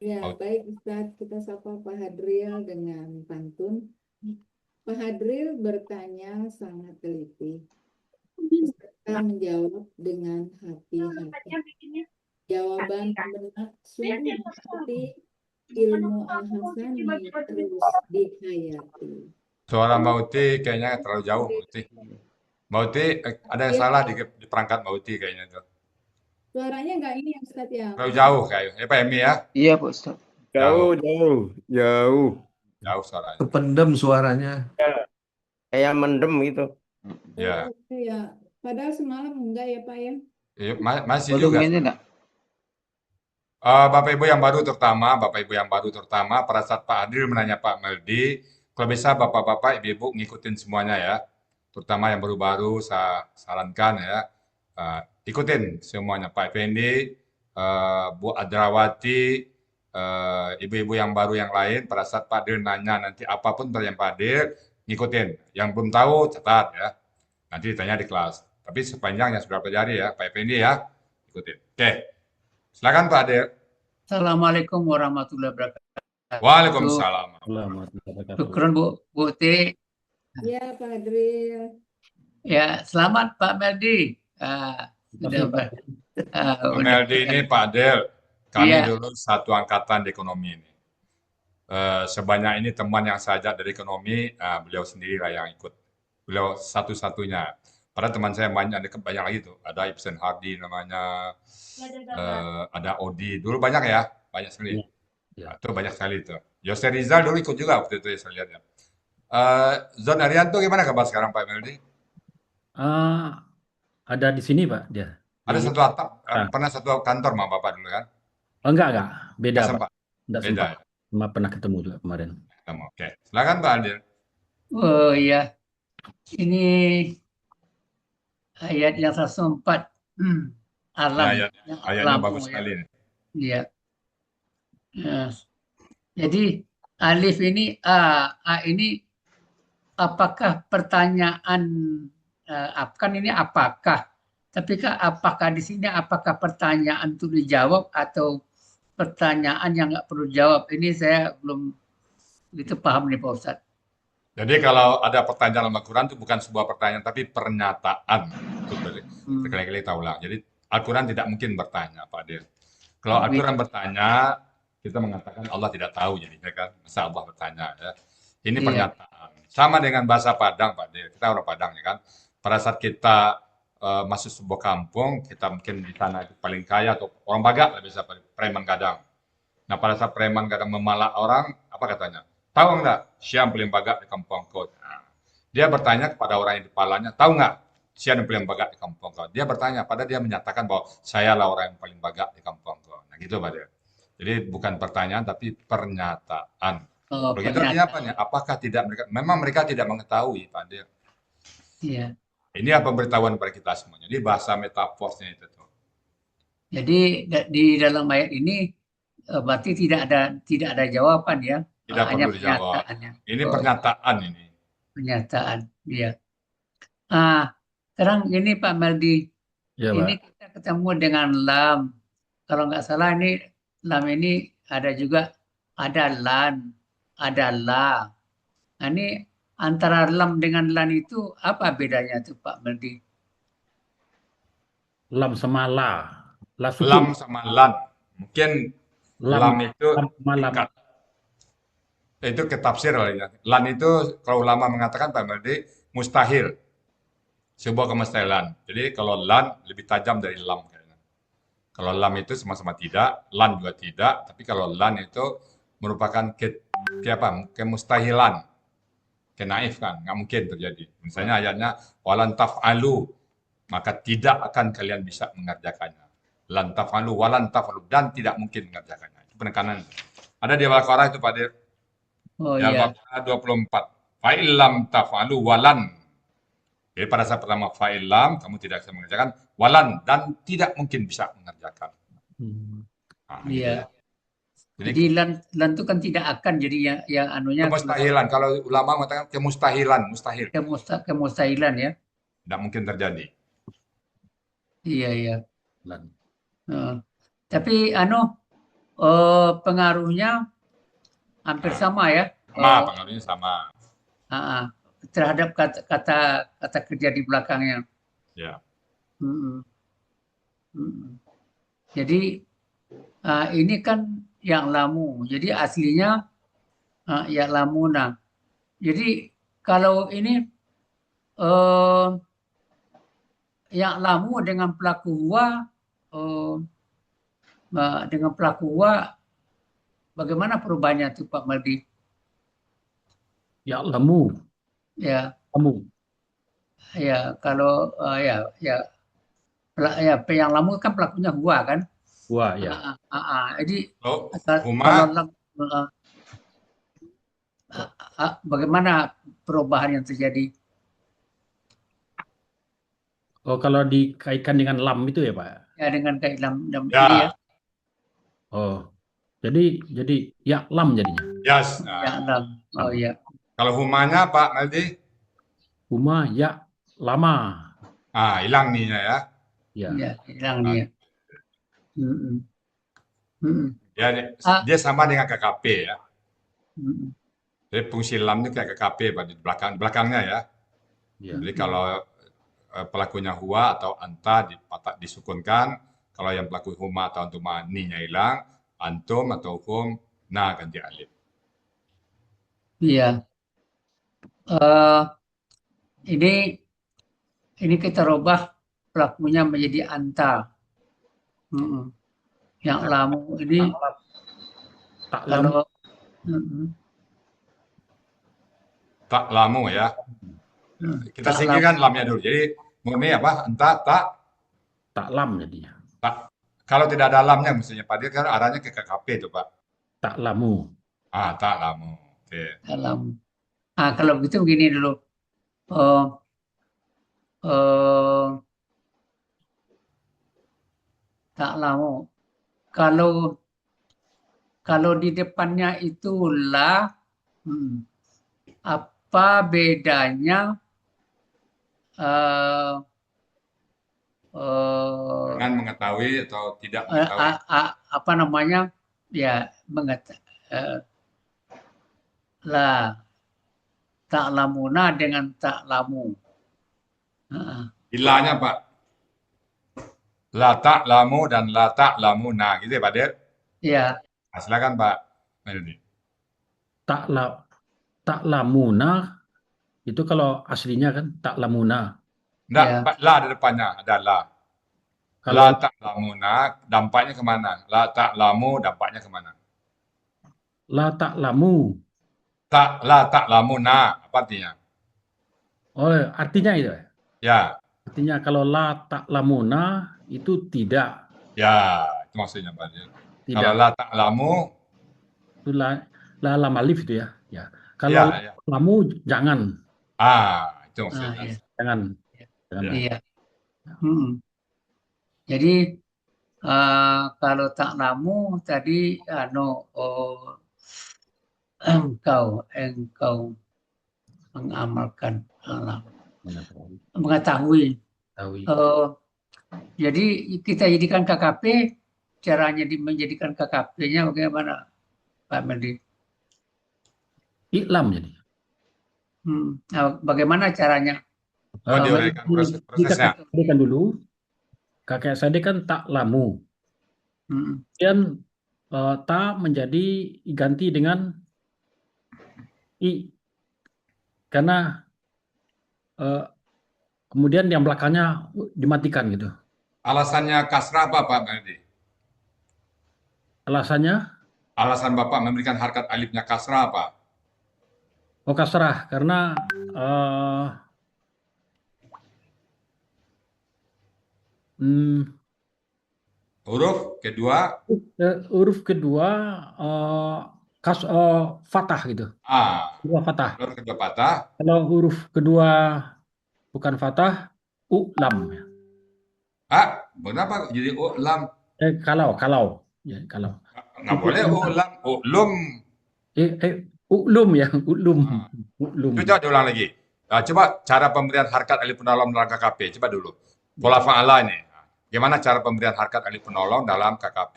Ya, Mau- baik Ustadz, kita sapa Pak Hadril dengan pantun. Pak Hadril bertanya sangat teliti, peserta menjawab dengan hati-hati. Jawaban benar sungguh berarti, ilmu Al-Hasani terus dihayati. Suara Mbak Uti kayaknya terlalu jauh, Mbak Uti. Mbak Uti, ada yang Ya, salah di perangkat Mbak Uti kayaknya tuh. suaranya nggak ini ya Ustadz ya, Terlalu masih jauh kayaknya. Pak Emi ya, Iya, Pak Ustaz. jauh, Jauh, jauh, jauh. jauh suaranya. Kependem suaranya. Ya, kayak mendem gitu. Ya, ya. Padahal semalam enggak ya Pak ya. masih juga. Volumenya enggak? Bapak Ibu yang baru terutama, Bapak Ibu yang baru terutama, pada saat Pak Adil menanya Pak Meldi, kalau bisa Bapak-Bapak, Ibu-Ibu ngikutin semuanya ya. Terutama yang baru-baru saya sarankan ya, eh, ikutin semuanya Pak Effendi, Bu Adrawati, Ibu-Ibu yang baru yang lain, pada saat Pak Adil nanya nanti apapun pertanyaan Pak Adil, ngikutin. Yang belum tahu catat ya, nanti ditanya di kelas. Tapi sepanjang yang sudah pelajari ya, Pak Effendi ya, ikutin. Oke. Silakan Pak Ade. Assalamualaikum warahmatullahi wabarakatuh. Waalaikumsalam. Selamat wabarakatuh. Syukron Bu T. Ya Pak Hadril. Ya, selamat Pak Meldi. Sudah Pak udah. Meldi ini Pak Del, kami Iya. dulu satu angkatan di ekonomi ini. Sebanyak ini teman yang saya ajak dari ekonomi, beliau sendiri lah yang ikut. Beliau satu-satunya. Padahal teman saya banyak lagi tuh. Ada Ibsen Hardy namanya, ada Odi. Dulu banyak ya, banyak sekali. Ya. Itu banyak sekali itu. Yose Rizal dulu ikut juga waktu itu ya saya lihat ya. Zon Arianto gimana kabar sekarang Pak Meldi? Ada di sini Pak dia. Ada Di- satu atap, pernah satu kantor sama Bapak dulu kan? enggak, beda Nggak Pak. sempat? Enggak Beda sempat. ya? Cuma pernah ketemu juga kemarin. Oke. Silakan Pak Adil. Oh iya. Ini ayat yang 104. Alam. Ya, ayatnya Lampu, bagus ya. sekali. Iya. Jadi alif ini A ini apakah pertanyaan kan ini apakah? Tapi apakah di sini apakah pertanyaan itu dijawab atau pertanyaan yang nggak perlu jawab? Ini saya belum begitu paham nih Pak Ustadz. Jadi kalau ada pertanyaan dalam Al-Quran itu bukan sebuah pertanyaan, tapi pernyataan. Itu berkali-kali kita ulang. Jadi Al-Quran tidak mungkin bertanya, Pak Adil. Kalau Al-Quran bertanya, kita mengatakan Allah tidak tahu, jadinya kan. Masa Allah bertanya ya. Ini Iya. pernyataan. Sama dengan bahasa Padang, Pak Adil. Kita orang Padang ya kan. Pada saat kita masuk sebuah kampung, kita mungkin di sana itu paling kaya atau orang Batak lah bisa preman gadang. Nah pada saat preman kadang memalak orang, apa katanya? Tahu nggak siapa yang paling bagak di kampung kau? Nah, dia bertanya kepada orang yang di kepalanya, tahu nggak siapa yang paling bagak di kampung kau? Dia bertanya, padahal dia menyatakan bahwa saya lah orang yang paling bagak di kampung kau. Nah gitu Pak Dia. Jadi bukan pertanyaan tapi pernyataan. Oh, Begitu artinya apa nih? Apakah tidak mereka? Memang mereka tidak mengetahui Pak Dia. Iya. Ini apa pemberitahuan pada kita semuanya. Jadi bahasa metaforsnya itu tuh. Jadi di dalam ayat ini berarti tidak ada jawaban ya. Tidak Hanya perlu dijawab. pernyataannya. Ini pernyataan ini. Pernyataan, ya. Sekarang ini Pak Meldi, Ya, ini Pak. kita ketemu dengan lam. Kalau nggak salah ini lam ini ada juga ada lan, ada la. Nah, ini antara lam dengan lan itu apa bedanya tuh Pak Meldi? Lam sama la. La sukun. Lam sama lan. Mungkin lam itu lam sama lam. tingkat. Itu ketafsir kali ya. Lan itu kalau ulama mengatakan Pak Meldi mustahil. Sebuah kemustahilan. Jadi kalau lan lebih tajam dari lam kayaknya. Kalau lam itu sama-sama tidak, lan juga tidak, tapi kalau lan itu merupakan kemustahilan. Kenaif kan, nggak mungkin terjadi. Misalnya ayatnya walan taf'alu, maka tidak akan kalian bisa mengerjakannya. Lan taf'alu, walan taf'alu, dan tidak mungkin mengerjakannya. Itu penekanan. Ada di Al-Baqarah itu Pak Dir. Oh Di iya, Al-Baqarah 24. Fa'ilam taf'alu walan. Jadi pada saat pertama fa'ilam, kamu tidak bisa mengerjakan. Walan, dan tidak mungkin bisa mengerjakan. Nah, iya. gitu. Jadi lan itu kan tidak akan jadi yang anunya Kemustahilan. Kalau ulama mengatakan kemustahilan, mustahil. kemustahilan ya. Tidak mungkin terjadi. Iya, iya. Lan. Tapi pengaruhnya hampir sama ya. Sama, pengaruhnya sama. Terhadap kata kerja di belakangnya. Ya. Mm-mm. Mm-mm. Jadi ini kan yang lamu. Jadi aslinya ya lamuna. Jadi kalau ini yang lamu dengan pelaku huwa, bagaimana perubahannya tuh Pak Maldi? Ya lamu, Ya, lamu. ya kalau yang lamu kan pelakunya huwa kan? Wah, ya. Jadi Oh, kalau Huma, bagaimana perubahan yang terjadi? Oh, kalau dikaitkan dengan lam itu ya, Pak. Ya dengan kaidah ini ya. ya, Oh, jadi ya lam jadinya. yes. Ya lam. Oh ya. Kalau humanya Pak Maldi, Huma ya lama. hilang nih ya. Ya. Ya, hilang dia. Mm-mm. Mm-mm. Ya, dia sama dengan KKP ya. Mm-mm. Jadi fungsi lam itu kayak KKP Pak, di belakangnya ya. Ya. Jadi kalau pelakunya huwa atau anta disukunkan, kalau yang pelaku huma atau antuma ni-nya hilang, antum atau hum na ganti alif. Iya. Ini kita rubah pelakunya menjadi anta. Mm-mm. Yang lamu ini Tak lam. kalau mm-mm. Tak lamu ya. Kita Tak singkirkan lamnya dulu. Jadi murni apa? Anta Tak lam jadinya. tak. Kalau tidak ada lamnya mestinya Pak, dia kan arahnya ke KKP itu Pak. Tak lamu. Tak lamu. Oke. dalam. Kalau begitu begini dulu. Eh, eh, tak lamu. Kalau di depannya itu la, apa bedanya Dengan mengetahui atau tidak mengetahui. apa namanya ya la tak lamuna dengan tak lamu. Ilahnya Pak. La tak lamu dan la tak lamuna gitu ya Pak Der. Ya, Silakan Pak Meldi. Tak lamuna itu kalau aslinya kan tak lamuna. Enggak, Ya. Pak, la ada depannya, ada la. Kalau La tak lamuna, dampaknya kemana? La tak lamu, dampaknya kemana? la tak lamu. La tak lamuna, apa artinya? Oh, artinya itu. Ya, Artinya kalau la tak lamuna itu tidak. ya, itu maksudnya Pak Der. Tidak. Kalau la tak lamu, Itu la lam alif itu ya. Ya. Kalau ya. lamu jangan. Itu maksudnya. iya. Jangan. Ya. Iya. Jadi kalau tak lamu tadi engkau mengamalkan alam, mengetahui. Tahu. Jadi kita jadikan KKP, caranya menjadikan KKP-nya bagaimana Pak Mendy? Iklam jadi. Bagaimana caranya? Diuraikan prosesnya. Kakek kan dulu. Kakek saya kan tak lamu. Kemudian ta menjadi ganti dengan i. Karena kemudian yang belakangnya dimatikan gitu. Alasannya kasrah apa Pak Meldi? Alasannya? Alasan Bapak memberikan harkat alifnya kasrah apa? Oh, kasrah karena huruf kedua fathah gitu. Kedua fathah. Huruf kedua fathah. Kalau huruf kedua bukan fathah, lam ya. Kenapa jadi lam? Kalau. Ya, kalau. Nggak boleh lam, ulum. Uklum ya, uklum. Coba diulang lagi. Coba cara pemberian harkat alif penolong dalam KKP. Coba dulu. Pola fa'ala ini. Gimana cara pemberian harkat alif penolong dalam KKP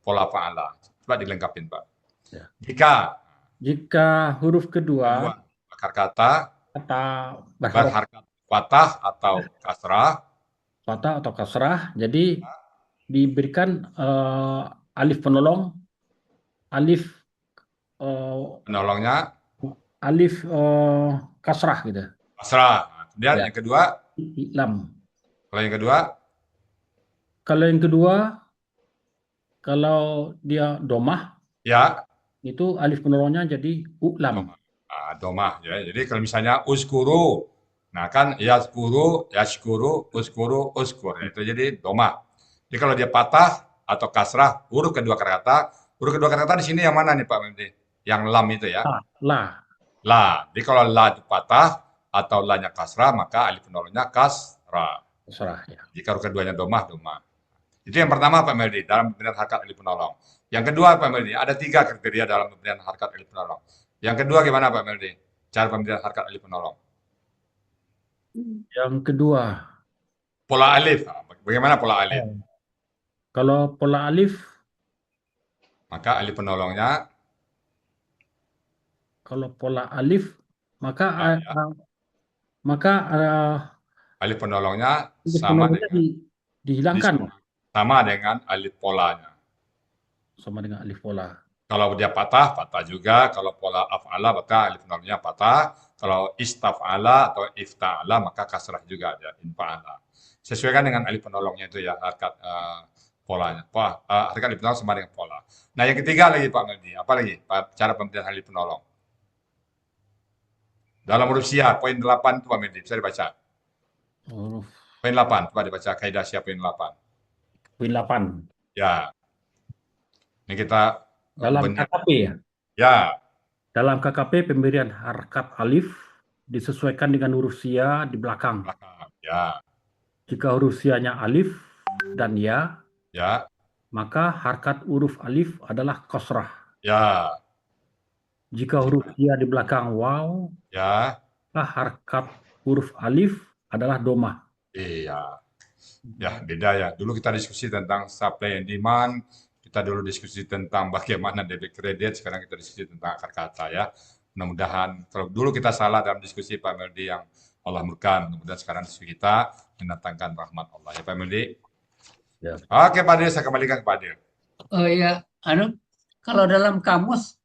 pola fa'ala? Coba dilengkapin, Pak. Ya. Jika huruf kedua kedua akar kata kata berharap berharakat fathah atau kasrah, fathah atau kasrah, jadi diberikan alif penolong, alif penolongnya alif kasrah gitu. kasrah. Nah, kemudian Ya. yang kedua, Lam. kalau yang kedua, Kalau yang kedua, kalau dia domah, ya itu alif penolongnya jadi ulam. domah. Ah, domah ya. Jadi kalau misalnya uskuru, nah kan yaskuru, yashkuru, uskuru, uskur. Ya, itu jadi domah. Jadi kalau dia patah atau kasrah, huruf kedua kata di sini yang mana nih Pak Memdi? Yang lam itu ya. La. La. Jadi kalau la itu patah atau la-nya kasrah, maka alif penolongnya kasrah. Kasrah ya. Jika huruf keduanya domah, domah. Itu yang pertama Pak Meldi dalam pemberian harkat alif penolong. Yang kedua Pak Meldi, ada 3 kriteria dalam pemberian harkat alif penolong. Yang kedua gimana Pak Meldi? Cara pemberian harkat alif penolong. Yang kedua, Pola alif. Nah, bagaimana pola alif? kalau pola alif, Maka alif penolongnya kalau pola alif, maka nah, ya, maka alif penolongnya alif sama penolongnya dengan dihilangkan sama dengan alif polanya. sama dengan alif pola. Kalau dia patah, patah juga. Kalau pola af'ala, maka alif penolongnya patah. Kalau istaf'ala atau ifta'ala, maka kasrah juga ya, infa'ala. Sesuaikan dengan alif penolongnya itu ya, harkat polanya. Harkat alif penolong sama dengan pola. Nah, yang ketiga lagi Pak Meldi, apa lagi cara pemberian alif penolong? Dalam huruf Syiah, poin 8 itu Pak Meldi, bisa dibaca. Huruf Poin 8, coba dibaca kaidah Syiah poin 8. poin 8. Ya, ini kita Dalam benar. KKP ya. Ya, Dalam KKP pemberian harkat alif disesuaikan dengan huruf sia di belakang. belakang. Ya, Jika huruf sianya alif dan ya, ya, maka harkat huruf alif adalah kasrah. ya, Jika huruf sia di belakang waw, ya. maka harkat huruf alif adalah domah. Iya. Ya, beda ya. Dulu kita diskusi tentang supply and demand, kita dulu diskusi tentang bagaimana debit kredit, sekarang kita diskusi tentang akar kata ya. Mudah-mudahan, kalau dulu kita salah dalam diskusi Pak Meldi yang Allah murkan, mudah-mudahan sekarang diskusi kita mendatangkan rahmat Allah ya Pak Meldi. Ya. Oke Pak Dir, saya kembalikan ke Pak Dir. Oh ya, kalau dalam kamus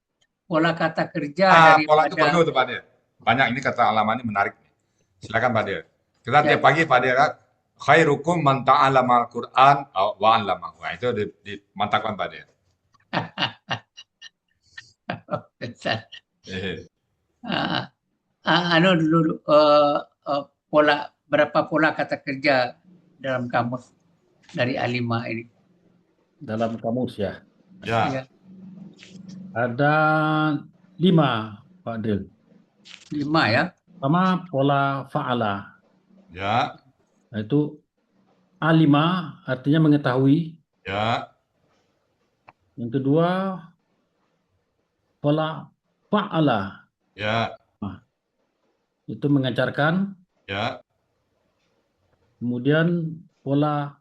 pola kata kerja Pola itu daripada perlu tuh Pak Dir. Banyak ini kata alamat ini menarik nih. Silakan Pak Dir. Kita Ya. tiap pagi Pak Dir, khairukum man ta'allama al-Qur'an wa 'allamahu. Nah, itu dimantapkan Pak Dir. Eh, dulu berapa pola kata kerja dalam kamus dari A5 ini? Dalam kamus ya. Ya, Ya, Ada 5, Pak Dil. 5 ya. Pertama pola fa'ala. ya, Itu A5 artinya mengetahui. ya, Yang kedua pola fa'ala. ya, Itu mengajarkan. ya, Kemudian pola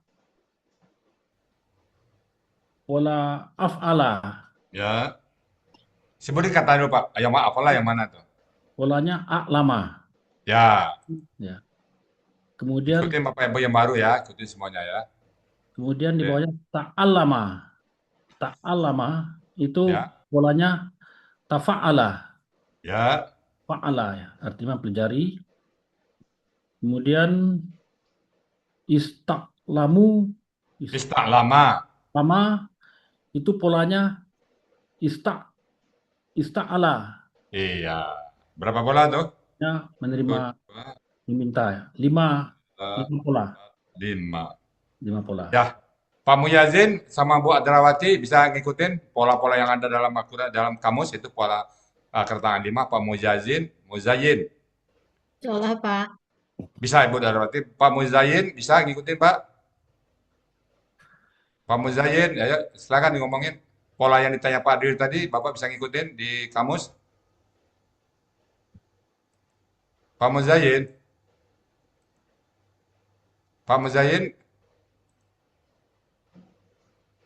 af'ala. ya. Sebutin kata dulu Pak. Yang apalah yang mana tuh? Polanya a'lama. Ya, Ya. Kemudian ikutin Bapak Ibu yang baru ya, ikutin semuanya ya. kemudian di Oke. bawahnya ta'allama. Ta'allama itu Ya. polanya tafa'ala. Ya, Fa'ala ya, artinya mempelajari. Kemudian istaqlamu. ista'lama. Lama itu polanya ista'ala. Iya. Berapa bola tuh? Ya, menerima Dua, diminta ya. 5 pola. 5. 5 pola. Ya, Pak Muyazin sama Bu Adrawati bisa ngikutin pola-pola yang ada dalam dalam kamus itu pola keretangan 5. Pak Muzayin. Insyaallah, Pak. Bisa Ibu Adrawati. Pak Muzayin bisa ngikutin Pak. Pak Muzayin, ya, silakan ngomongin pola yang ditanya Pak Dir tadi, Bapak bisa ngikutin di kamus. Pak Muzayin. Pak Muzayin.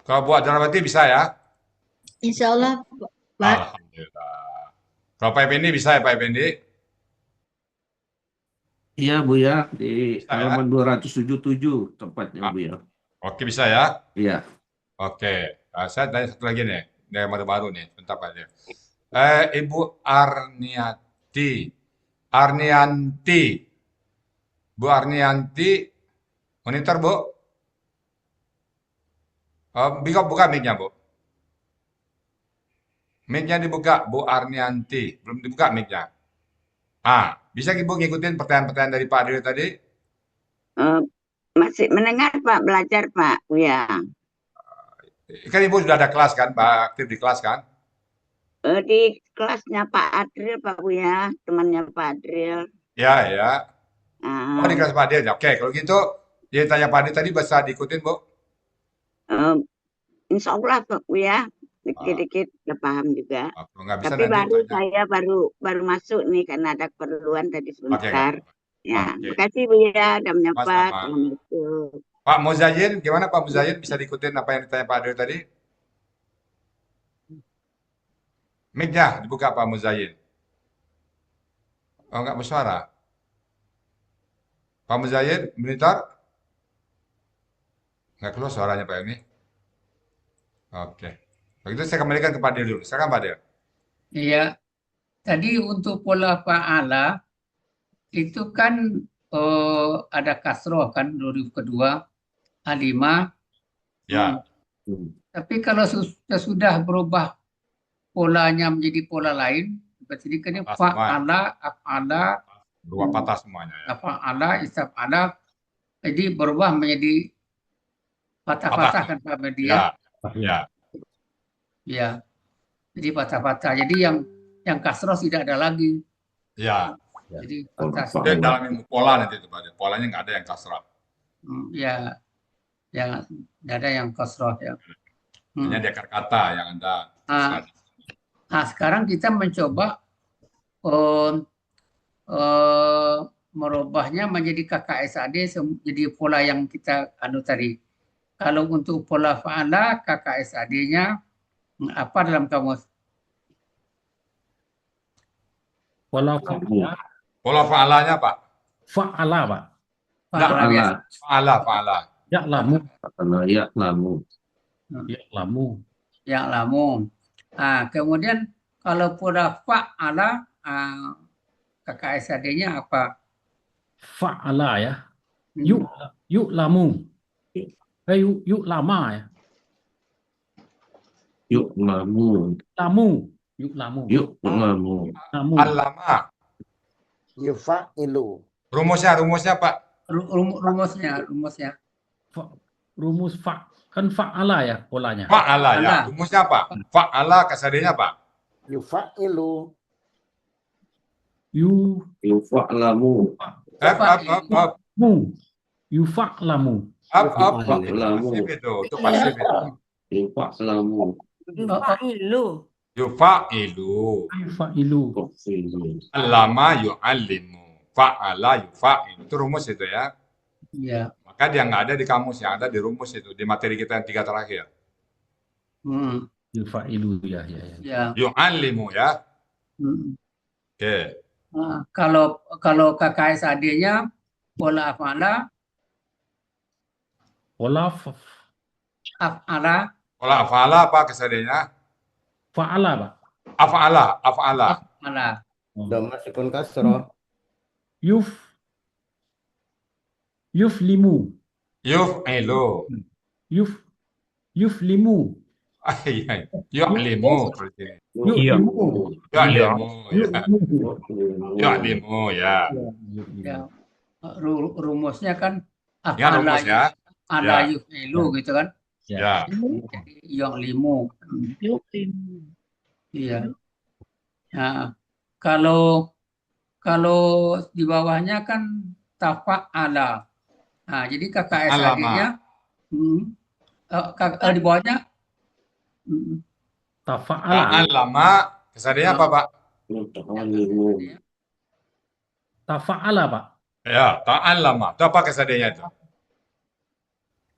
Kalau Bu Adrawati bisa ya? Insya Allah, Pak. Alhamdulillah. Kalau Pak Effendi bisa ya Pak Effendi? Iya Bu ya, di Bisa ya? halaman 277 tempatnya Ah, Bu ya. oke bisa ya? Iya. Oke. Saya tanya satu lagi nih, yang baru-baru nih, bentar Pak. Ibu Arnianti, Bu Arnianti, monitor Bu. Buka mic-nya Bu. Mic-nya dibuka, Bu Arnianti. Belum dibuka mic-nya. Bisa Ibu ngikutin pertanyaan-pertanyaan dari Pak Adil tadi? Masih mendengar Pak, belajar Pak. Ya. Kan Ibu sudah ada kelas kan, Pak, aktif di kelas kan? Di kelasnya Pak Adril Pak Buya, temannya Pak Adril. Ya, ya. Ah, Oh, di kelas Pak Adil. Ya. Oke, kalau gitu, dia tanya Pak Adil tadi bisa diikutin, Bu? Insya Allah Pak Buya, dikit-dikit udah paham juga. Kalau nggak bisa Tapi nanti tanya. saya baru masuk nih karena ada keperluan tadi Oke, sebentar. Ya, Oke. makasih Buya, udah menyapa. Sama-sama. Assalamualaikum. Pak Muzayin, gimana Pak Muzayin? Bisa diikutin apa yang ditanya Pak Adil tadi? Mic-nya dibuka Pak Muzayin. Oh, nggak bersuara. Pak Muzayin, monitor? Nggak keluar suaranya Pak ini. Oke. Begitu saya kembalikan ke Pak Adil dulu. Silakan Pak Adil. Iya, tadi untuk pola fa'ala itu kan ada kasroh kan huruf kedua A5. Ya. Tapi kalau sudah berubah polanya menjadi pola lain, seperti ini kan Patah fa'ala, af'ala, Berubah patah semuanya ya. af'ala, istif'ala, jadi berubah menjadi patah-patah kan Pak Medi ya? Ya. Ya, jadi patah-patah. Jadi yang kasroh tidak ada lagi. Ya. Jadi patah. Itu dalam ilmu pola nanti itu Pak Adil. Polanya nggak ada yang kasrah. Ya, tidak ada yang kasroh ya. Hanya di akar kata yang ada. Nah, sekarang kita mencoba merubahnya menjadi KKSAD jadi pola yang kita anu tadi. Kalau untuk pola fa'ala, KKSAD-nya apa dalam kamus? Pola fa'ala, Pola fa'alanya Pak. fa'ala Pak. Fa'ala biasa. Fa'ala. Ya'lamu, Ya'lamu. ya'lamu. Yang lamu. Nah, kemudian kalau pola fa'ala, KKSAD-nya apa? Fa'ala ya. Yu'lamu. Yu'lama ya. Yu'lamu. Yu'lamu. Yu'lamu. Allama. Yufa'ilu. Rumusnya Pak. Rumusnya. Rumus kan fa'ala ya polanya. Fa'ala ya. Fa'ala. Rumusnya apa? Fa'ala kasarnya apa? Yufa'ilu. Yufa'lamu. Yufa'lamu. Pasif itu. Itu pasif itu. Yufa'lamu. Yufa'ilu. Allama yu'allimu. Fa'ala yufa'ilu. Itu rumus itu ya. Iya. Maka dia nggak ada di kamus, yang ada di rumus itu. Di materi kita yang 3 terakhir. Yufa'ilu ya. Yu'allimu ya. Oke. Kalau KKSAD-nya pola af'ala, Pola af'ala, Pola af'ala apa kasarnya? fa'ala Pak. Af'ala. Dhamma sukun kasroh. Yuflimu. Yuf'ilu. Yuflimu. Yu'limu. Yu'limu. Yu'limu ya. ya, rumusnya kan Ingat rumus ya. ada Ya. yuf'ilu gitu kan. Ya. Jadi yu'limu. Iya. Nah, kalau di bawahnya kan tafa'ala. Nah, jadi KKSAD-nya di bawahnya Tafa'ala. Ta'allama kasarnya apa Pak? Tafa'ala Pak. Ya, ta'allama. Itu apa kasarnya itu?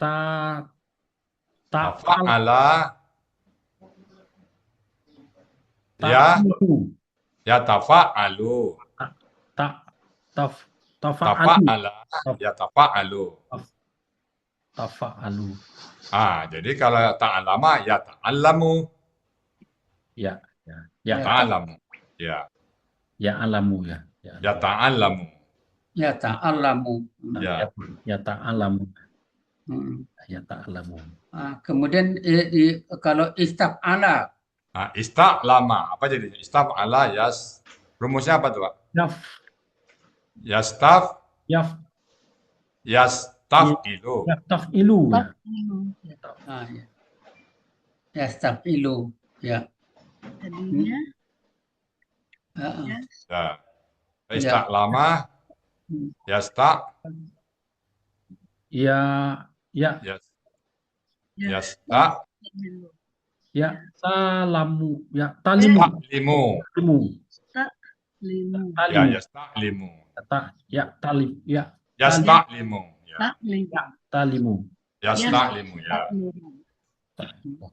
Ta'ala. Fa'ala. Ya, Ta'alu. ya tafa'alu. Ta, taf, tafa'alu. Tafa'ala, ya tafa'alu. Tafa'alu. Jadi kalau ta'alama, ya ta'allamu. Ya, Ya, Ta'allamu. Ya, ya alamu ya. ya ta'allamu. ya ta'allamu. Ya, Ya ta'alamu. Hmm. Ya ta'alamu. Kemudian kalau istaf'ala, ista'lama. Apa jadi? Istaf'ala, yas. Rumusnya apa tuh, Pak? Yaf, Yastaf, yaf, yastaf'ilu. yaftafilu ya. ya. Yastaf'ilu, ya. Tadinya Ya. Ya. Ista'lama, yasta, Ya, ya, yas, ya yasta, ya talamu, ya talimu, ta'limu. talimu, limu Ya, talimu, yasta'limu. ya talim, ya Yasta'limu. Ya, tak limu talimu, yasta'limu. Ya. talimu.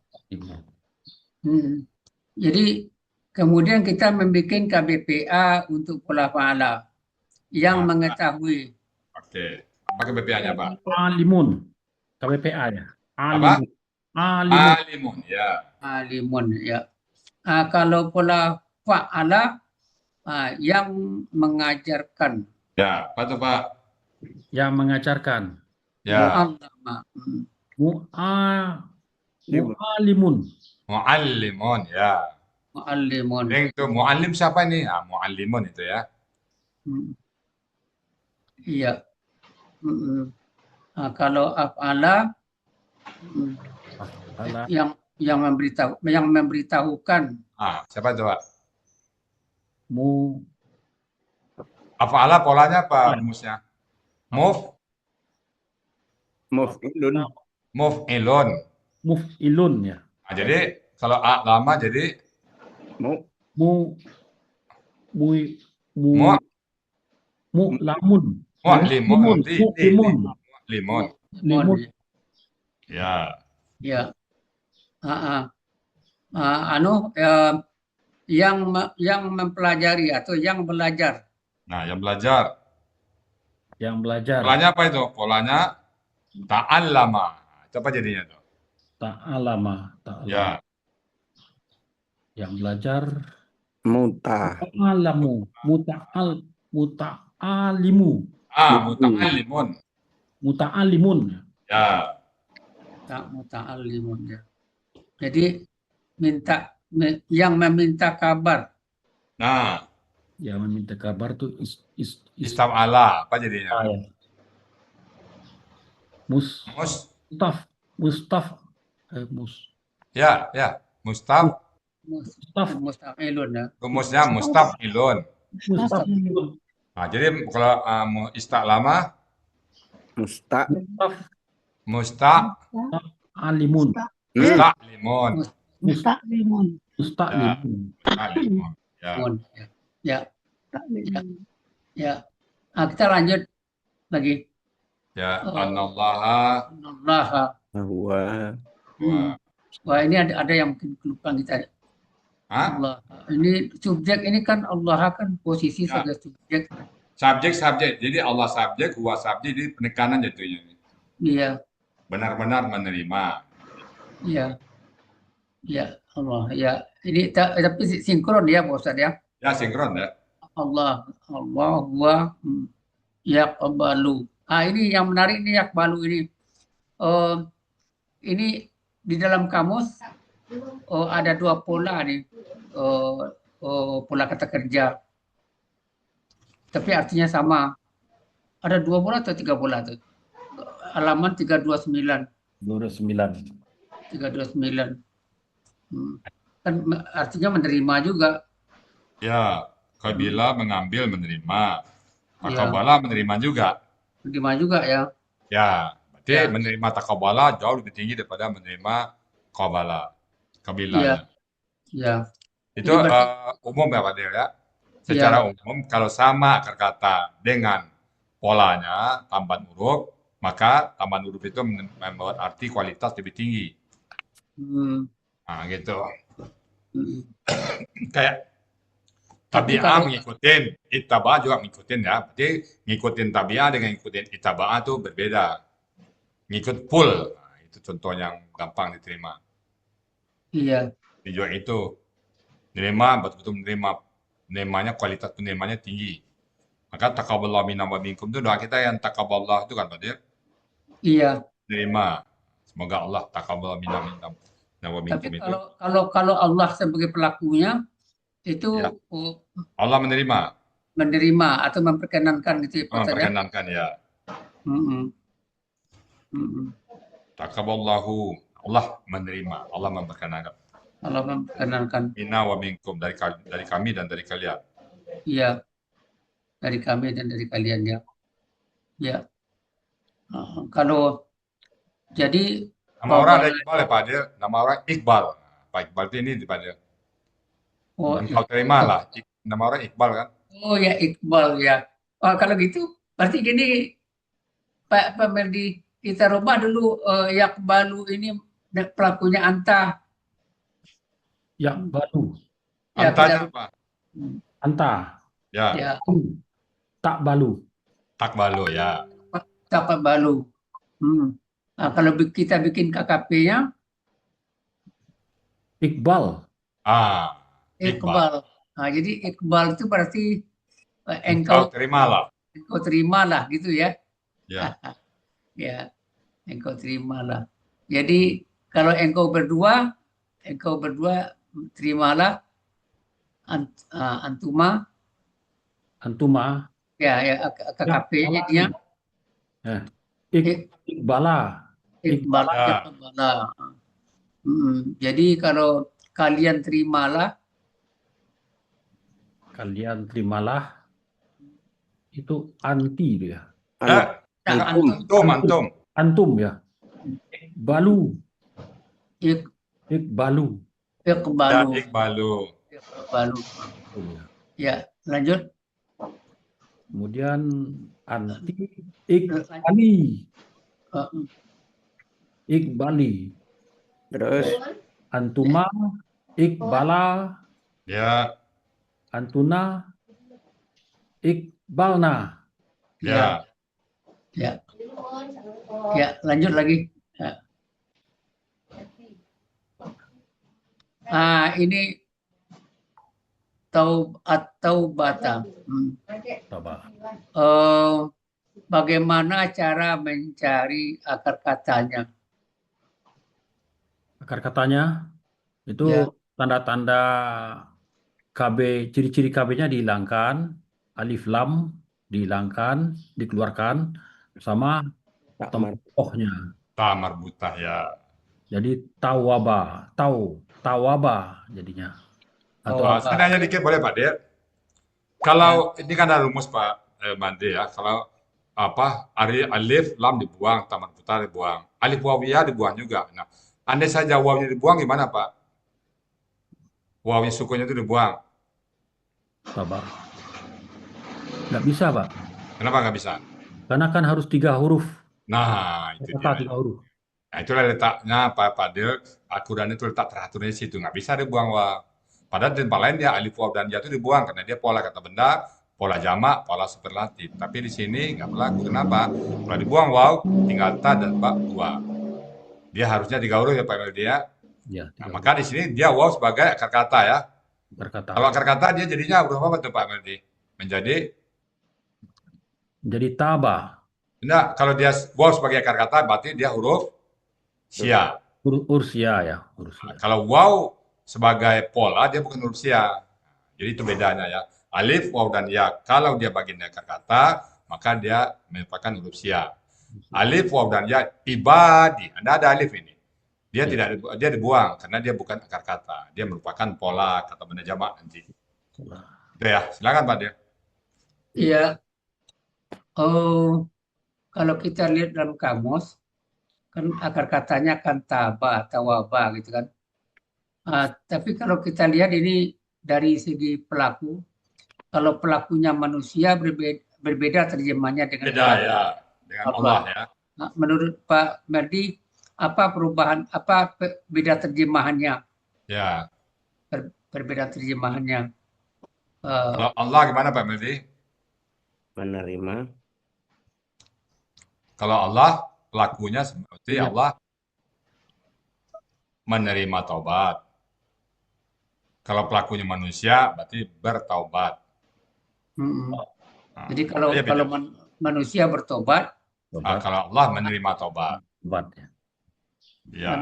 Jadi kemudian kita membuat KBPA untuk pola fa'ala yang mengetahui. Oke. Apa KBPA-nya, Pak? Alimun, KBPA ya. Apa? Alimun, Alimun. Ya. Alimun, ya. Kalau pola fa'ala yang mengajarkan. Ya, apa tuh, Pak? yang mengajarkan. Ya. Mu'allama. Mu'alimun, Mu'allimun. Ya. Mu'allimun. Yang itu mu'allim siapa nih? Mu'allimun itu ya. Iya. Kalau af'ala ala, yang memberitahukan. Siapa itu, Pak? mu, Af'ala polanya apa rumusnya? Muf'ilun. Muf'ilun. muf'ilun ya. Jadi kalau lama jadi Mu. Lamun. mu'limun. Limun. Limun. Ya. Ya. Yang mempelajari atau yang belajar. Nah, yang belajar. Yang belajar. Polanya apa itu? Polanya ta'allama. Itu apa jadinya tuh? Ta'alama. Ya. Yang belajar. Muta. Ta'alamu. Muta'alimu. Muta'allimun. Muta'alimun. Ya. Muta'allimun, ya. Jadi yang meminta kabar. Nah, Yang meminta kabar tuh istaf'ala. Apa jadinya? Ya, ya. Mustaf'ilun, ya. Rumusnya mustaf'ilun. Nah, jadi kalau ista'lama Alimun. musta'limun. Mustaqlimun. Musta'limun. Ya. Kita lanjut lagi. Ya, anallaha Wah, ini ada yang mungkin kelupaan kita. Allah. Ini subjek ini kan Allah kan posisi sebagai subjek. Subjek. Jadi Allah subjek, huwa subjek, jadi penekanan jatuhnya. Iya. Benar-benar menerima. Iya. Ya Allah. Ya. Ini tapi sinkron ya, Pak Ustadz ya. Ya, sinkron ya. Allah huwa yaqbalu. Ini yang menarik nih yaqbalu ini. Ini di dalam kamus ada dua pola nih. Pola kata kerja. Tapi artinya sama. Ada 2 pola atau 3 pola tuh? Halaman 329. 329. Kan artinya menerima juga. Ya, qabila mengambil, menerima. Taqabbala menerima juga. Menerima juga ya. Ya, berarti menerima taqabbala jauh lebih tinggi daripada menerima qabala. Qabilanya. Ya. Itu umum ya Pak Del ya. Secara umum kalau sama akar kata dengan polanya tambahan huruf, maka tambahan huruf itu membawa arti kualitas lebih tinggi. Nah, gitu. Mm. Kayak Tapi tabi'ah kalau ngikutin, ittaba'ah juga ngikutin ya. Berarti ngikutin tabi'ah dengan ngikutin ittaba'ah itu berbeda. Ngikut full. Nah, itu contoh yang gampang diterima. iya, Juga itu. Menerima, betul-betul menerimanya, kualitas penerimanya tinggi. Maka taqabbalallahu minna wa minkum itu doa kita yang taqabbalallahu itu kan Pak Dir. iya. Menerima. Semoga Allah taqabbalallahu minna wa Tapi minkum itu. kalau Allah sebagai pelakunya itu Ya. Allah menerima, menerima atau memperkenankan gitu ya Pak Ustadz ya. memperkenankan ya. Mm-mm. Mm-mm. Taqabbalallahu, Allah menerima, Allah memperkenankan. Allah memperkenankan. Minna wa minkum, dari kami dan dari kalian. Iya, dari kami dan dari kalian ya. Ya. Kalau jadi Nama orang ada Iqbal ya Pak Dir, nama orang Iqbal. Pak Iqbal itu ini Pak Dir. oh, Engkau terima lah, nama orang Iqbal kan. oh ya Iqbal ya. Oh, kalau gitu berarti gini Pak Merdi, kita rubah dulu Yakbalu ini pelakunya Anta. Ya, balu. Ya, Antanya kita- apa? Anta. Ya, Ya, Tak balu. takbalu ya. dapat balu. Nah, kalau kita bikin KKP-nya Iqbal. Ah, Iqbal. Iqbal. Nah, jadi Iqbal itu berarti Engkau terimalah. engkau terimalah gitu ya. Ya, Ya, engkau terimalah. Jadi kalau engkau berdua terimalah antuma Antuma. ya KKP-nya dia Ya. Iqbala. Iqbal Ya. Iqbala. Jadi kalau kalian terimalah Kalian terimalah. Itu anti itu ya. ya. Antum. Antum ya. Balu. Iq- Iqbalu. Ya, Iqbalu. Iqbalu. Iqbalu. Oh, ya. Ya, lanjut. Kemudian anti Iqbali. Eh, Iqbali. Terus Antuma. Iqbala. Ya, Antuna. Iqbalna. ya. Ya. Ya, lanjut lagi. Ya. Ini atau bata. Coba. Bagaimana cara mencari akar katanya? Akar katanya itu Ya. tanda-tanda KB, ciri-ciri KB-nya dihilangkan, alif lam dihilangkan, dikeluarkan, sama tak tokohnya. Tamar buta ya. Jadi tawaba jadinya. Atau Saya nanya dikit boleh Pak Dir? Kalau ini kan ada rumus Pak Mande ya. Kalau alif lam dibuang, tamar buta dibuang, alif wawiyah dibuang juga. Nah, andai saja wawnya dibuang gimana Pak? Wawnya sukunya itu dibuang. Coba. Nggak bisa, Pak. Kenapa nggak bisa? Karena kan harus 3 huruf. Nah, itu Kata dia. 3 huruf. Nah, itulah letaknya Pak Dir. Al-Quran itu letak teraturnya di situ. Nggak bisa dibuang waw. Padahal di tempat lain dia alif waw dan ya itu dibuang karena dia pola kata benda, pola jamak, pola superlatif. Tapi di sini nggak berlaku. Kenapa? Kalau dibuang waw, tinggal ta dan ba dua. Dia harusnya 3 huruf ya Pak Meldi ya. Ya, Nah, 3 maka di sini dia waw sebagai akar kata ya. berkata. Kalau akar kata dia jadinya huruf apa tuh Pak Meldi? Jadi taba. Enggak, kalau dia waw sebagai akar kata berarti dia huruf sia. Ursia ya. Ursia. Kalau waw sebagai pola dia bukan huruf sia. Jadi itu bedanya ya. Alif, waw dan ya. Kalau dia bagian dari akar kata, maka dia merupakan huruf sia. Alif, waw dan ya ibadi. Anda ada alif ini. Dia tidak dia dibuang karena dia bukan akar kata. Dia merupakan pola kata benda jamak nanti. Itu ya. Silakan Pak Dia. Iya. Oh, kalau kita lihat dalam kamus, kan akar katanya kan taba, tawaba gitu kan. Tapi kalau kita lihat ini dari segi pelaku, kalau pelakunya manusia berbeda terjemahnya dengan Beda ya. Dengan Allah ya. Nah, menurut Pak Merdi, apa perubahan, apa beda terjemahannya? Ya. perbedaan terjemahannya. Kalau Allah gimana Pak Meldi? Menerima. Kalau Allah pelakunya seperti Iya. Allah menerima taubat. Kalau pelakunya manusia berarti bertaubat. Mm-mm. Nah, Jadi kalau iya beda. manusia bertobat, Kalau Allah menerima taubat. Obat, ya. Ya.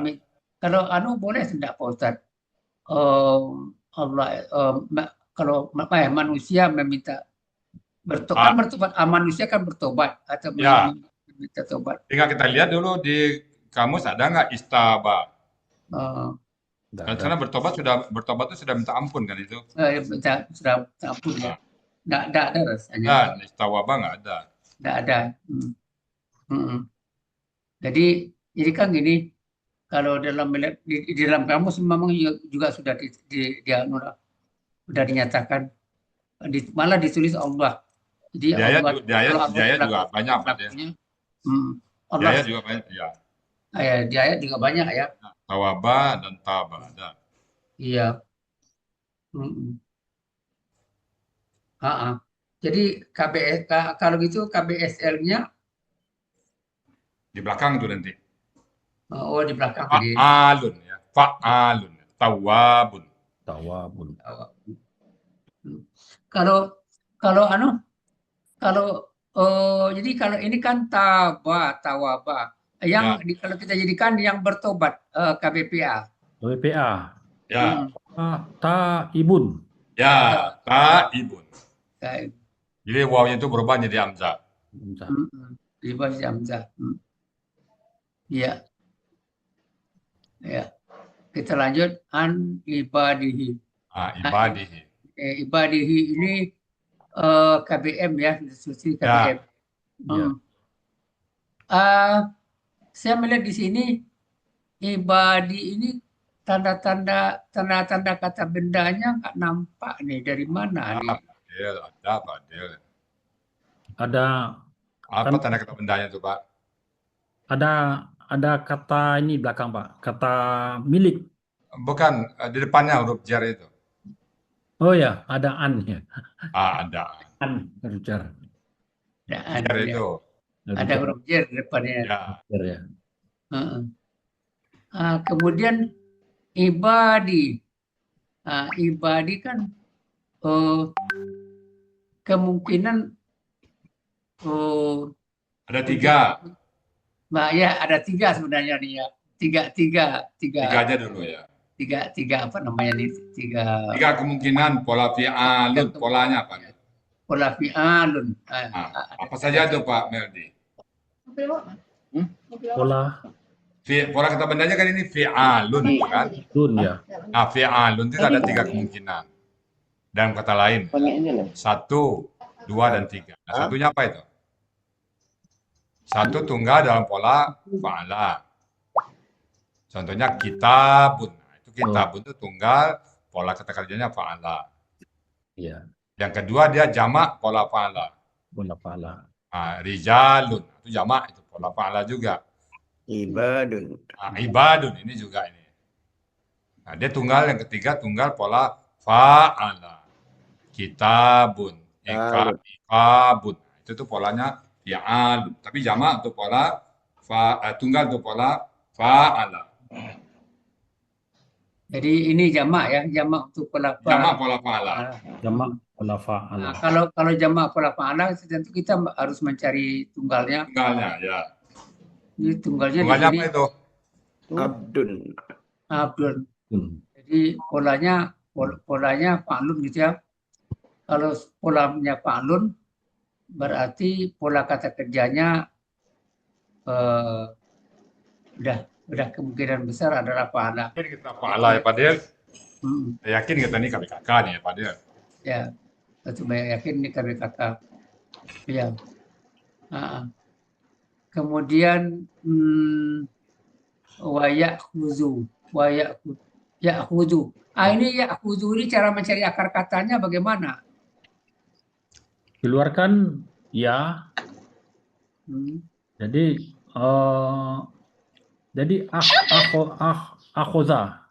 kalau boleh tidak Pak Ustaz? Allah kalau manusia meminta bertobat, manusia kan bertobat atau Ya. meminta tobat. Tinggal kita lihat dulu di kamus ada nggak istaba. Nggak Dan ada. karena bertobat itu sudah minta ampun kan itu. Sudah ampun ya. Nggak ada rasanya. Dan istawaba nggak ada. Nggak ada. Jadi kan gini, kalau di dalam kamus memang juga sudah sudah dinyatakan, malah ditulis Allah. Jadi Di ayat kalau Allah juga banyak Pak dia. pelakunya, Di Allah ayat juga banyak. Ya. di ayat juga banyak ya. Tawaba dan taba ada. Iya. Jadi kalau gitu KBSL-nya Di belakang tuh nanti. di belakang tadi. Fa'alun ya. Fa'alun. Tawabun. Tawabun. Kalau jadi kalau ini kan tawaba. Kalau kita jadikan yang bertobat KBPA. WPA. Ya. Taibun. Ya. Ta'ibun. Baik. Jadi wawnya itu berubah jadi hamzah. Riba Hamzah. Iya. Ya. Kita lanjut an ibadihi. Ibadihi. Ibadihi ini KBM ya, institusi KBM. Ya. Saya melihat di sini ibadi ini tanda-tanda kata bendanya nggak nampak nih, dari mana nih? Ada Pak Del. Ada Apa tanda kata bendanya itu Pak? ada kata ini belakang Pak, kata milik. Bukan, di depannya huruf jar itu. Oh ya, ada an ya. Ada. An huruf jar. Jar itu. Ada huruf jar di depannya. Ya. Jar ya. Kemudian ibadi. Ibadi kan kemungkinan Ada 3. Ya ada 3 sebenarnya nih ya. Tiga aja dulu ya. Tiga apa namanya nih? 3 kemungkinan pola fi'alun, polanya apa? Pola fi'alun. Apa saja itu Pak Meldi? Pola kata bendanya kan ini fi'alun kan? Ya. Nah, fi'alun itu ada 3 kemungkinan. Dalam kata lain, 1, 2, dan 3. Nah, satunya apa itu? 1 tunggal dalam pola fa'ala. Contohnya kitabun. Nah, itu kitabun itu tunggal, pola kata kerjanya fa'ala. Iya. Yang kedua dia jamak pola fa'ala. Pola fa'ala. Rijalun itu jamak, itu pola fa'ala juga. Ibadun. Ibadun ini juga ini. Nah, dia tunggal yang ketiga tunggal pola fa'ala. Kitabun, ikabun. Itu tuh polanya fi'al. Tapi jamak untuk pola tunggal untuk pola fa'ala. Jadi ini jamak ya, jamak untuk pola fa'ala. Jamak pola fa'ala. Jamak pola fa'ala. Nah, kalau jamak pola fa'ala tentu kita harus mencari tunggalnya. Tunggalnya ya. Ini tunggalnya Tunggalnya di sini. apa itu? Abdun. Abdun. Jadi polanya fa'lun gitu ya. Kalau polanya fa'lun berarti pola kata kerjanya udah kemungkinan besar adalah fa'ala. Yakin kita fa'ala ya Pak Del? Yakin kita ini KBKK nih ya Pak Del? Ya, betul, yakin ini KBKK. Ya. Kemudian ya'khuzu. Ini ya'khuzu ini cara mencari akar katanya bagaimana? Keluarkan ya. Jadi akhoza.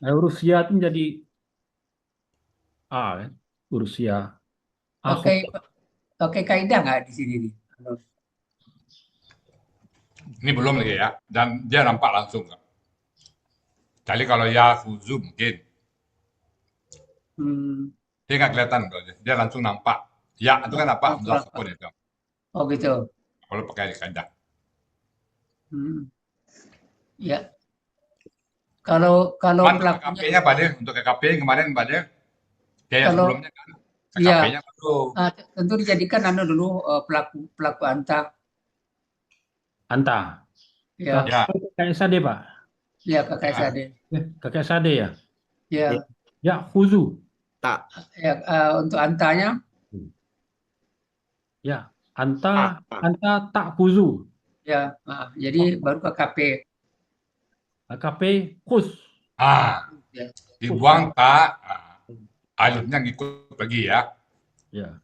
Rusia itu menjadi A, kan? Rusia. A Oke, oke kaidah nggak di sini nih? Ini belum lagi ya. Dan dia nampak langsung. Kali kalau ya Fuzu mungkin. Hmm, Dia nggak kelihatan. Dia langsung nampak. Ya, itu kan apa? Langsung Hamzah nampak. sukun itu. oh gitu. Kalau pakai kaidah. Hmm, ya. Kalau Cuman untuk pelakunya, KKP-nya Pak De, untuk KKP kemarin Pak De, kayak kalau sebelumnya kan. ya KKP-nya baru. tentu dijadikan dulu pelaku anta. Anta. Ya, Ya. Kakak SAD, Pak. ya kakak SAD. Kakak SAD ya? Ya, Ya, Khuzu. Tak. ya untuk antanya, Ya, Anta Tak. tak Khuzu. ya. Jadi baru KKP. KKP Khus. Ya. Dibuang tak. Alifnya ngikut pergi ya. Ya.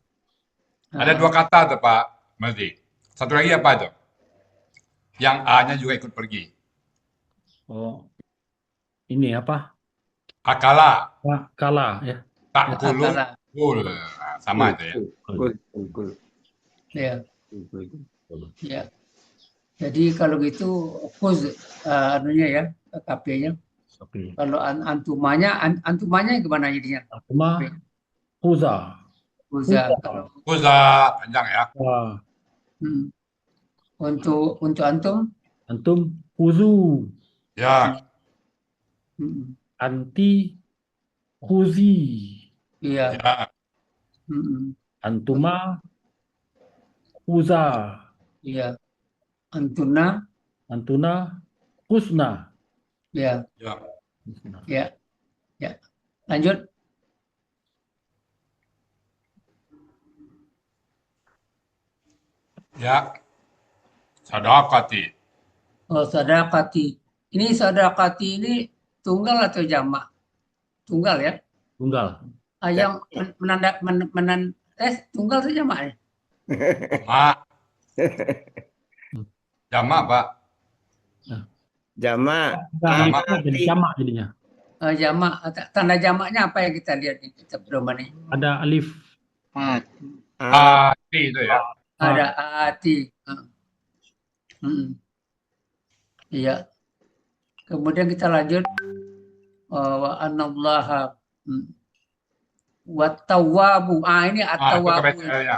Ada dua kata tuh Pak Mazdi. Satu lagi apa tuh? Yang A-nya juga ikut pergi. Oh, ini apa? Akala, Kala ya. tak kulun, Akala. kul. Nah, sama itu ya. Kul. Ya, ya. Jadi kalau gitu khuz anunya ya, KKP-nya. Oke. Kalau antumanya gimana jadinya? Cuma Khuza. Khuza. Kalau Kuza, panjang ya. Wah, hmm. Untuk antum, antum Khuzu. Ya, hmm. Anti Khuzi. Iya. ya. Hmm. Antuma Khuza. Iya. Antuna, Antuna Khusna. ya, Ya. ya, ya. Lanjut. Ya. Sadaqati. Oh, sadaqati. Ini sadaqati ini tunggal atau jamak? Tunggal ya. Tunggal. Yang tunggal itu jamak ya. Jamak. Jamak, Pak. Jamak. Jamak. Jadi jamak jadinya. Jamak. Tanda jamaknya apa yang kita lihat di kitab pedoman ini? Ada alif. Ati itu ya. Ada ati. Iya. Kemudian kita lanjut. Wa anallaha wa tawwabu. Ini Itu at-tawwabu. KBSL-nya.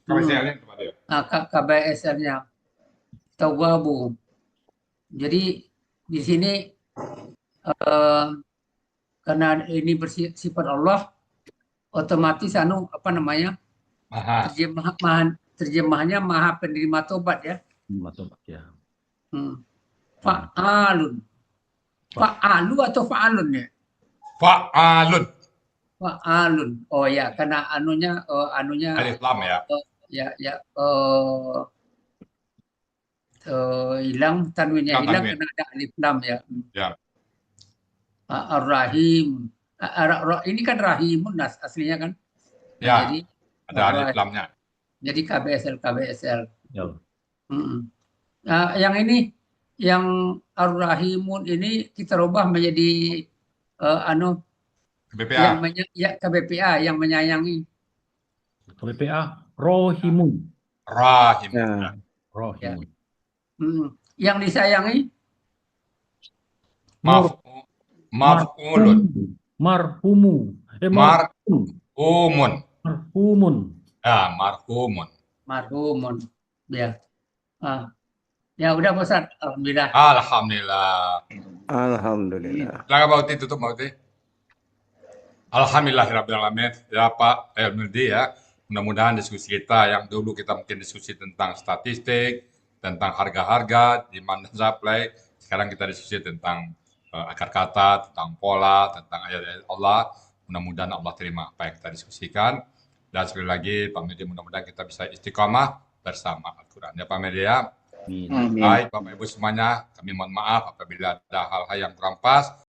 KBSL-nya itu Pak De. KBSL-nya. Tawwabu. Jadi di sini karena ini bersifat Allah, otomatis apa namanya? Maha. Terjemahannya maha penerima tobat ya. Ya. Fa'alun. Fa'alu atau fa'alun ya? Fa'alun. Fa'alun. Oh ya, karena anunya Alif lam ya. hilang, tanwinnya Hilang hilang tanwin. karena ada alif lam ya. Ya. Ar-Rahim. Ini kan Rahimun aslinya kan. Ya. Jadi Ada alif lamnya. jadi KBSL. Ya. Yang ini, yang Ar-Rahimun ini kita rubah menjadi BPA. KBPA yang menyayangi. KBPA Rohimun. Rahim. Ya. Rohimun. Yang disayangi Maf'ulun. Marhumu. Marhumun. Marhumun. Ya, marhumun. marhumun. Ya. Ya udah Pak Ustaz. Alhamdulillah. Alhamdulillah. Alhamdulillah. Silakan Pak Uti, tutup Pak Uti. Alhamdulillahirrahmanirrahim. Ya Pak Elmildi ya. Mudah-mudahan diskusi kita yang dulu kita mungkin diskusi tentang statistik, tentang harga-harga, demand dan supply. Sekarang kita diskusi tentang akar kata, tentang pola, tentang ayat-ayat Allah. Mudah-mudahan Allah terima apa yang kita diskusikan. Dan sekali lagi Pak Medi, mudah-mudahan kita bisa istiqamah bersama Al-Quran. Ya Pak Medi ya. Baik Bapak Ibu semuanya, kami mohon maaf apabila ada hal-hal yang kurang pas.